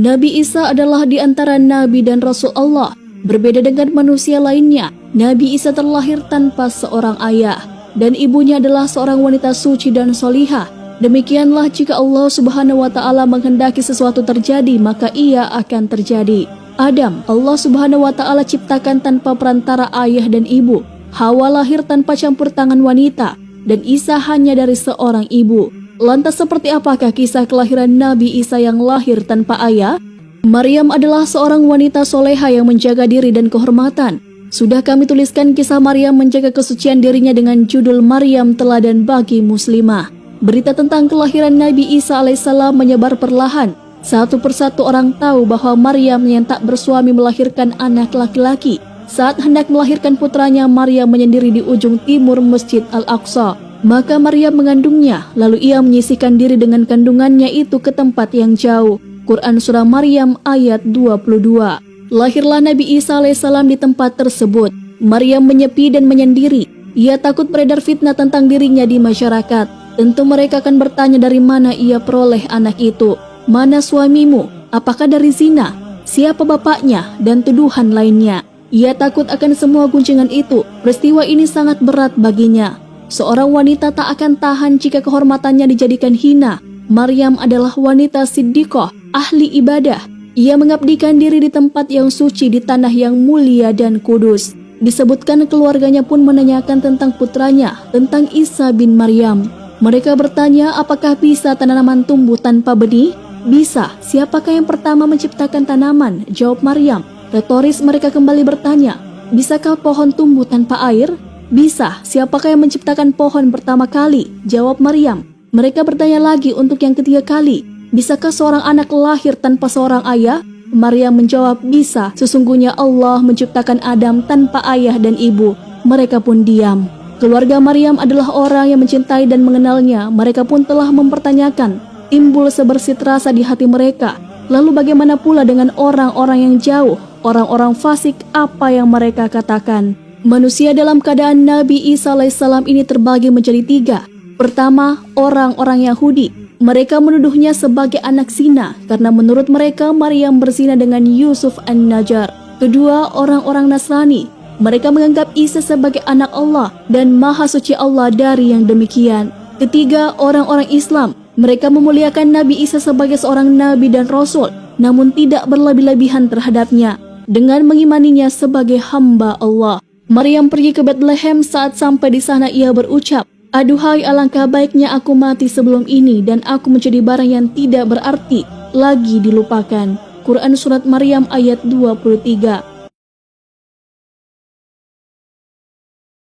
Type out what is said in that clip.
Nabi Isa adalah di antara Nabi dan Rasul Allah. Berbeda dengan manusia lainnya, Nabi Isa terlahir tanpa seorang ayah, dan ibunya adalah seorang wanita suci dan solihah. Demikianlah jika Allah Subhanahu wa Ta'ala menghendaki sesuatu terjadi, maka ia akan terjadi. Adam, Allah Subhanahu wa Ta'ala ciptakan tanpa perantara ayah dan ibu. Hawa lahir tanpa campur tangan wanita, dan Isa hanya dari seorang ibu. Lantas seperti apakah kisah kelahiran Nabi Isa yang lahir tanpa ayah? Maryam adalah seorang wanita soleha yang menjaga diri dan kehormatan. Sudah kami tuliskan kisah Maryam menjaga kesucian dirinya dengan judul Maryam Teladan Bagi Muslimah. Berita tentang kelahiran Nabi Isa alaihissalam menyebar perlahan. Satu persatu orang tahu bahwa Maryam yang tak bersuami melahirkan anak laki-laki. Saat hendak melahirkan putranya, Maryam menyendiri di ujung timur Masjid Al-Aqsa. Maka Maryam mengandungnya, lalu ia menyisihkan diri dengan kandungannya itu ke tempat yang jauh. Quran Surah Maryam ayat 22. Lahirlah Nabi Isa alaihissalam di tempat tersebut. Maryam menyepi dan menyendiri. Ia takut beredar fitnah tentang dirinya di masyarakat. Tentu mereka akan bertanya dari mana ia peroleh anak itu. Mana suamimu? Apakah dari zina? Siapa bapaknya? Dan tuduhan lainnya. Ia takut akan semua gunjingan itu. Peristiwa ini sangat berat baginya. Seorang wanita tak akan tahan jika kehormatannya dijadikan hina. Maryam adalah wanita siddiqah, ahli ibadah. Ia mengabdikan diri di tempat yang suci di tanah yang mulia dan kudus. Disebutkan keluarganya pun menanyakan tentang putranya, tentang Isa bin Maryam. Mereka bertanya, apakah bisa tanaman tumbuh tanpa benih? Bisa. Siapakah yang pertama menciptakan tanaman? Jawab Maryam. Retoris mereka kembali bertanya, bisakah pohon tumbuh tanpa air? Bisa. Siapakah yang menciptakan pohon pertama kali? Jawab Maryam. Mereka bertanya lagi untuk yang ketiga kali, bisakah seorang anak lahir tanpa seorang ayah? Maryam menjawab, bisa. Sesungguhnya Allah menciptakan Adam tanpa ayah dan ibu. Mereka pun diam. Keluarga Maryam adalah orang yang mencintai dan mengenalnya. Mereka pun telah mempertanyakan. Timbul sebersit rasa di hati mereka. Lalu bagaimana pula dengan orang-orang yang jauh? Orang-orang fasik, apa yang mereka katakan? Manusia dalam keadaan Nabi Isa alaihissalam ini terbagi menjadi tiga. Pertama, orang-orang Yahudi. Mereka menuduhnya sebagai anak zina karena menurut mereka Maryam berzina dengan Yusuf an-Najjar. Kedua, orang-orang Nasrani. Mereka menganggap Isa sebagai anak Allah dan maha suci Allah dari yang demikian. Ketiga, orang-orang Islam. Mereka memuliakan Nabi Isa sebagai seorang nabi dan rasul, namun tidak berlebih-lebihan terhadapnya dengan mengimaninya sebagai hamba Allah. Maryam pergi ke Bethlehem. Saat sampai di sana ia berucap, aduhai, alangkah baiknya aku mati sebelum ini dan aku menjadi barang yang tidak berarti lagi dilupakan. Quran Surat Maryam ayat 23.